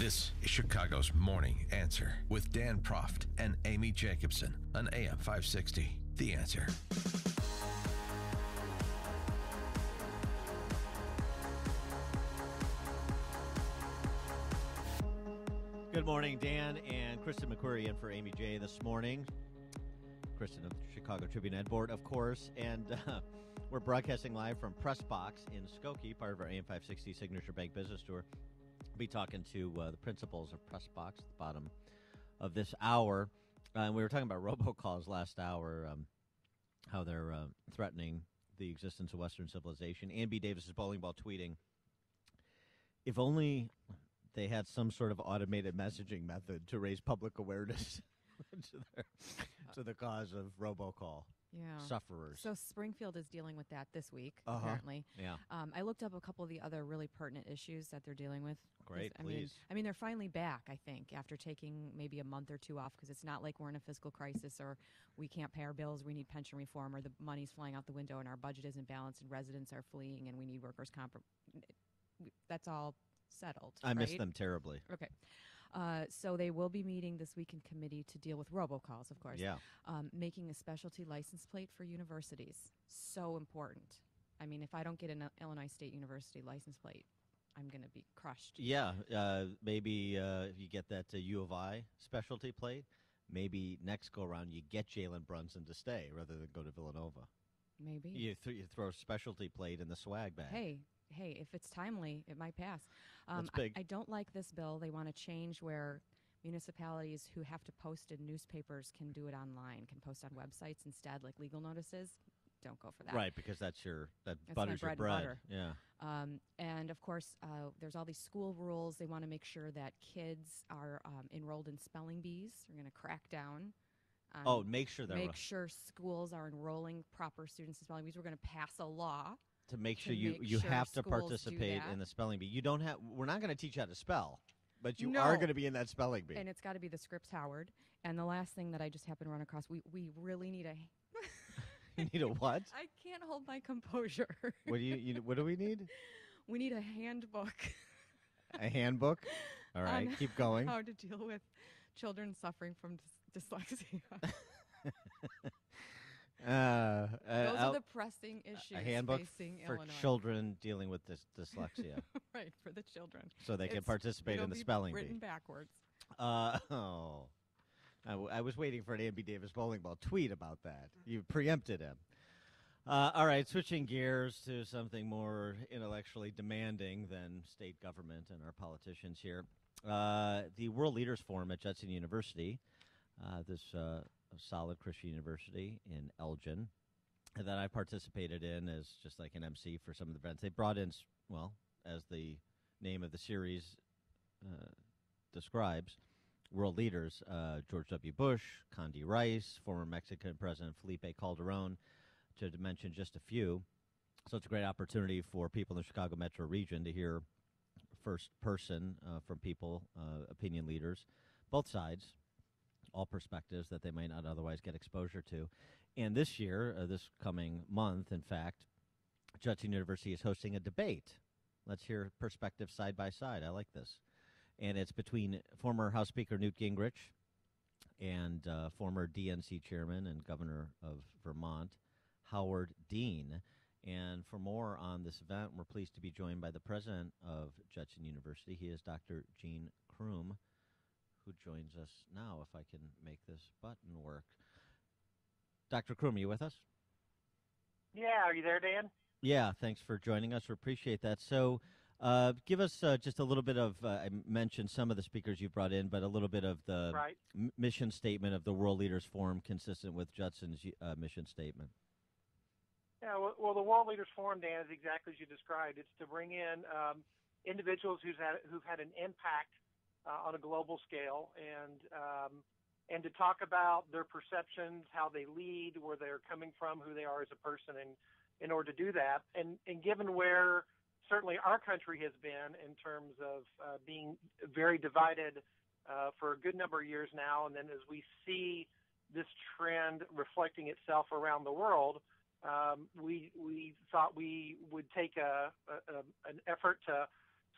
This is Chicago's Morning Answer with Dan Proft and Amy Jacobson on AM 560. The Answer. Good morning, Dan and Kristen McQuarrie in for Amy J this morning. Kristen of the Chicago Tribune Ed Board, of course, and we're broadcasting live from Press Box in Skokie, part of our AM 560 Signature Bank Business Tour. We'll be talking to the principals of Press Box at the bottom of this hour. And we were talking about robocalls last hour, how they're threatening the existence of Western civilization. Ann B. Davis's bowling ball tweeting, if only they had some sort of automated messaging method to raise public awareness to the cause of robocall sufferers. So Springfield is dealing with that this week, apparently. Yeah. I looked up a couple of the other really pertinent issues that they're dealing with. Great, please. I mean, they're finally back, I think, after taking maybe a month or two off, because it's not like we're in a fiscal crisis or we can't pay our bills, we need pension reform, or the money's flying out the window and our budget isn't balanced and residents are fleeing and we need workers' comp. That's all settled. I miss them terribly. Okay. So they will be meeting this week in committee to deal with robocalls, of course. Yeah. Making a specialty license plate for universities. So important. I mean, if I don't get an Illinois State University license plate, I'm going to be crushed. Yeah. Maybe if you get that U of I specialty plate, maybe next go around you get Jalen Brunson to stay rather than go to Villanova. Maybe. You throw a specialty plate in the swag bag. Hey, if it's timely, it might pass. That's big. I don't like this bill. They want to change where municipalities who have to post in newspapers can do it online, can post on websites instead, like legal notices. Don't go for that. Right, because that butters my your bread bread. And Yeah. And, of course, there's all these school rules. They want to make sure that kids are enrolled in spelling bees. They're going to crack down. Make sure schools are enrolling proper students in spelling bees. We're going to pass a law to make sure you have to participate in the spelling bee. We're not going to teach you how to spell, but you are going to be in that spelling bee. And it's got to be the Scripps Howard. And the last thing that I just happened to run across, we really need a... You need a what? I can't hold my composure. What do we need? We need a handbook. A handbook? All right, keep going. How to deal with children suffering from dyslexia. Those are the pressing issues a handbook facing for Illinois. children dealing with dyslexia. Right, for the children. So they can participate in the spelling bee. Written backwards. I was waiting for an Ann B. Davis bowling ball tweet about that. You preempted him. All right, switching gears to something more intellectually demanding than state government and our politicians here. The World Leaders Forum at Judson University, this solid Christian university in Elgin, that I participated in as just like an MC for some of the events. They brought in, as the name of the series describes, world leaders, George W. Bush, Condi Rice, former Mexican President Felipe Calderon, to mention just a few. So it's a great opportunity for people in the Chicago metro region to hear first person from people, opinion leaders, both sides, all perspectives that they might not otherwise get exposure to. And this year, this coming month, in fact, Judson University is hosting a debate. Let's hear perspectives side by side. I like this. And it's between former House Speaker Newt Gingrich and former DNC chairman and governor of Vermont, Howard Dean. And for more on this event, we're pleased to be joined by the president of Judson University. He is Dr. Gene Crume, who joins us now, if I can make this button work. Dr. Crume, are you with us? Yeah, are you there, Dan? Yeah, thanks for joining us. We appreciate that. So give us just a little bit of, I mentioned some of the speakers you brought in, but a little bit of the mission statement of the World Leaders Forum consistent with Judson's mission statement. Yeah, well, the World Leaders Forum, Dan, is exactly as you described. It's to bring in individuals who've had an impact on a global scale, and to talk about their perceptions, how they lead, where they're coming from, who they are as a person, and in order to do that. And given where certainly our country has been in terms of being very divided for a good number of years now, and then as we see this trend reflecting itself around the world, we thought we would take an effort to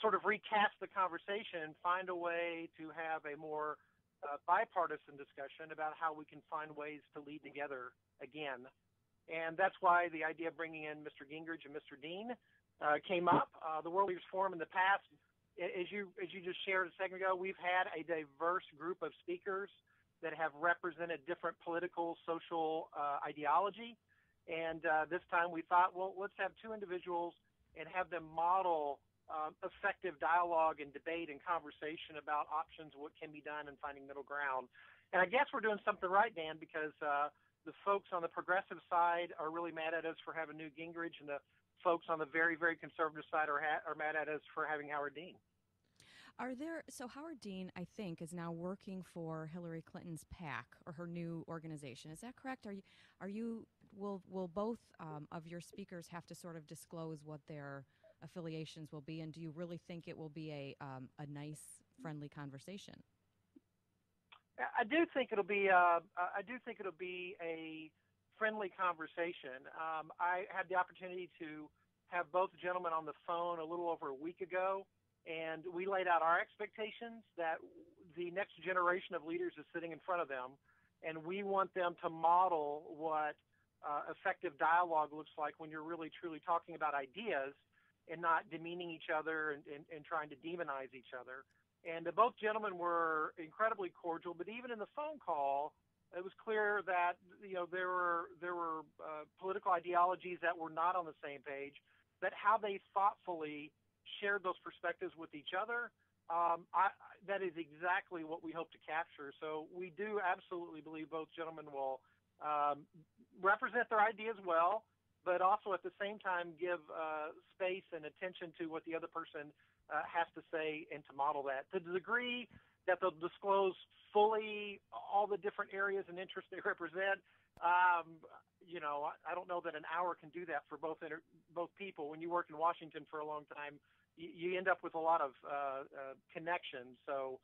sort of recast the conversation and find a way to have a more bipartisan discussion about how we can find ways to lead together again. And that's why the idea of bringing in Mr. Gingrich and Mr. Dean came up. The World Leaders Forum in the past, as you just shared a second ago, we've had a diverse group of speakers that have represented different political, social ideology. And this time we thought, well, let's have two individuals and have them model effective dialogue and debate and conversation about options, what can be done, and finding middle ground. And I guess we're doing something right, Dan, because the folks on the progressive side are really mad at us for having Newt Gingrich, and the folks on the very, very conservative side are mad at us for having Howard Dean. So Howard Dean, I think, is now working for Hillary Clinton's PAC, or her new organization. Is that correct? Will both of your speakers have to sort of disclose what their affiliations will be, and do you really think it will be a nice, friendly conversation? I do think it'll be a friendly conversation. I had the opportunity to have both gentlemen on the phone a little over a week ago, and we laid out our expectations that the next generation of leaders is sitting in front of them, and we want them to model what effective dialogue looks like when you're really, truly talking about ideas and not demeaning each other and trying to demonize each other. And both gentlemen were incredibly cordial, but even in the phone call, it was clear that there were political ideologies that were not on the same page, but how they thoughtfully shared those perspectives with each other, that is exactly what we hope to capture. So we do absolutely believe both gentlemen will represent their ideas well, but also at the same time give space and attention to what the other person has to say and to model that. To the degree that they'll disclose fully all the different areas and interests they represent, I don't know that an hour can do that for both people. When you work in Washington for a long time, you end up with a lot of connections. So,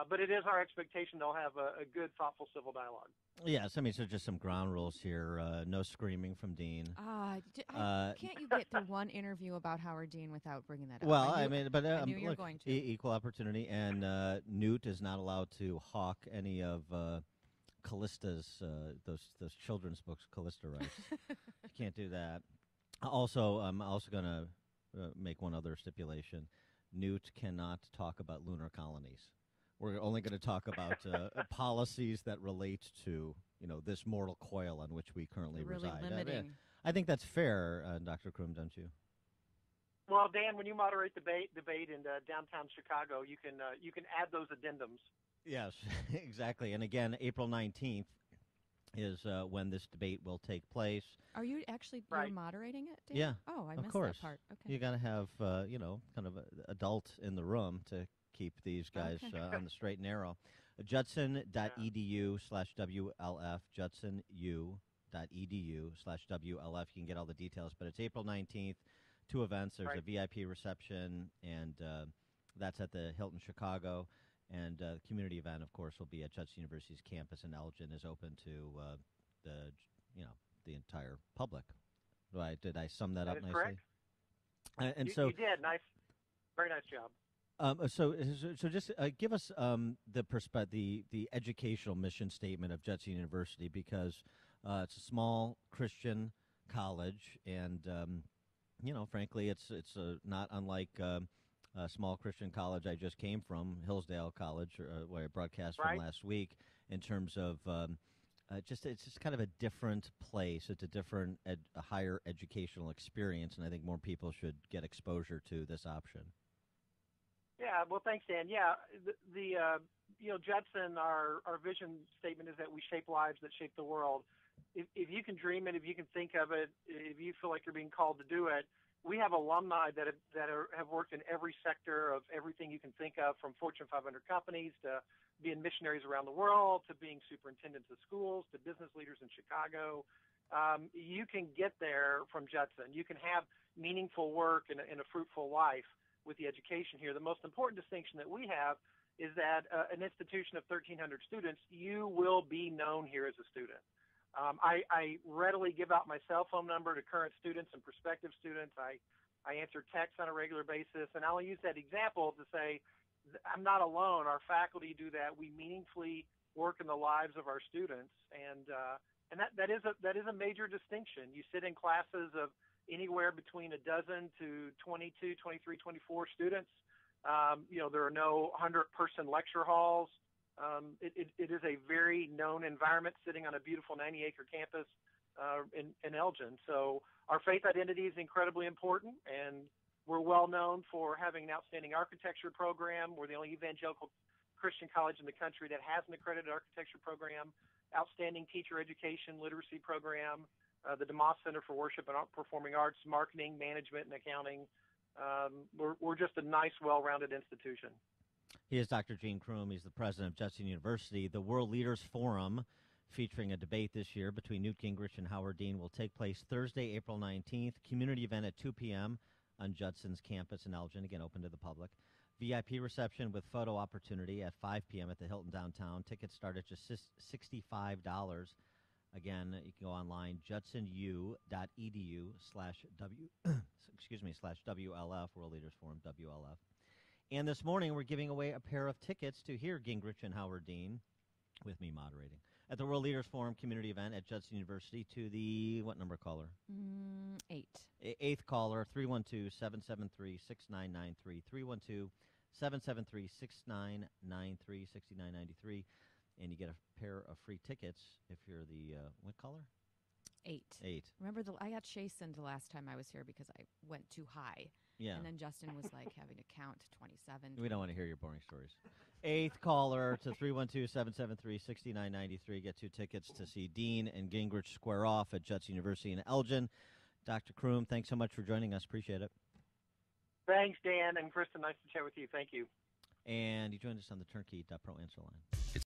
but it is our expectation they'll have a good, thoughtful civil dialogue. Yes, I mean, so just some ground rules here. No screaming from Dean. Can't you get through one interview about Howard Dean without bringing that up? Well, I knew you were look, going to. Equal opportunity, and Newt is not allowed to hawk any of Callista's those children's books, Callista writes. You can't do that. Also, I'm also going to make one other stipulation. Newt cannot talk about lunar colonies. We're only going to talk about policies that relate to, this mortal coil on which we currently reside. Limiting. I think that's fair, Dr. Crume, don't you? Well, Dan, when you moderate debate in downtown Chicago, you can add those addendums. Yes, exactly. And again, April 19th is when this debate will take place. Are you actually Right. moderating it, Dan? Yeah. Oh, I of missed course. that part. Okay. You got to have, kind of an adult in the room to keep these guys on the straight and narrow. Judson.edu/WLF, JudsonU.edu/WLF. You can get all the details, but it's April 19th, 2 events. There's a VIP reception, and that's at the Hilton Chicago. And the community event, of course, will be at Judson University's campus in Elgin, is open to the entire public. Right? Did I sum that up nicely? Correct. And you, so you did. Nice, very nice job. So just give us the educational mission statement of Judson University, because it's a small Christian college, and frankly, it's not unlike a small Christian college I just came from, Hillsdale College, where I broadcast from last week. In terms of it's just kind of a different place. It's a different, a higher educational experience, and I think more people should get exposure to this option. Yeah, well, thanks, Dan. Yeah, the Judson, our vision statement is that we shape lives that shape the world. If you can dream it, if you can think of it, if you feel like you're being called to do it, we have alumni that have worked in every sector of everything you can think of, from Fortune 500 companies to being missionaries around the world to being superintendents of schools to business leaders in Chicago. You can get there from Judson. You can have meaningful work and a fruitful life with the education here. The most important distinction that we have is that an institution of 1,300 students, you will be known here as a student. I readily give out my cell phone number to current students and prospective students. I I answer texts on a regular basis, and I'll use that example to say I'm not alone. Our faculty do that. We meaningfully work in the lives of our students, and that is a major distinction. You sit in classes of anywhere between a dozen to 22, 23, 24 students. There are no 100-person lecture halls. It is a very known environment sitting on a beautiful 90-acre campus in Elgin. So our faith identity is incredibly important, and we're well known for having an outstanding architecture program. We're the only evangelical Christian college in the country that has an accredited architecture program, outstanding teacher education literacy program, the DeMoss Center for Worship and Performing Arts, marketing, management, and accounting. We're just a nice, well-rounded institution. He is Dr. Gene Crume. He's the president of Judson University. The World Leaders Forum, featuring a debate this year between Newt Gingrich and Howard Dean, will take place Thursday, April 19th. Community event at 2 p.m. on Judson's campus in Elgin, again, open to the public. VIP reception with photo opportunity at 5 p.m. at the Hilton downtown. Tickets start at just $65. Again, you can go online, judsonu.edu/WLF, World Leaders Forum, WLF. And this morning, we're giving away a pair of tickets to hear Gingrich and Howard Dean, with me moderating, at the World Leaders Forum community event at Judson University to the, what number caller? 8. Eighth caller, 312-773-6993, 312-773-6993, 6993. And you get a pair of free tickets if you're the, what caller? 8. Remember, I got chastened the last time I was here because I went too high. Yeah. And then Justin was like having to count to 27. We don't want to hear your boring stories. Eighth caller to 312-773-6993. Get 2 tickets to see Dean and Gingrich square off at Judson University in Elgin. Dr. Crume, thanks so much for joining us. Appreciate it. Thanks, Dan and Kristen. Nice to chat with you. Thank you. And you joined us on the Turnkey.Pro answer line.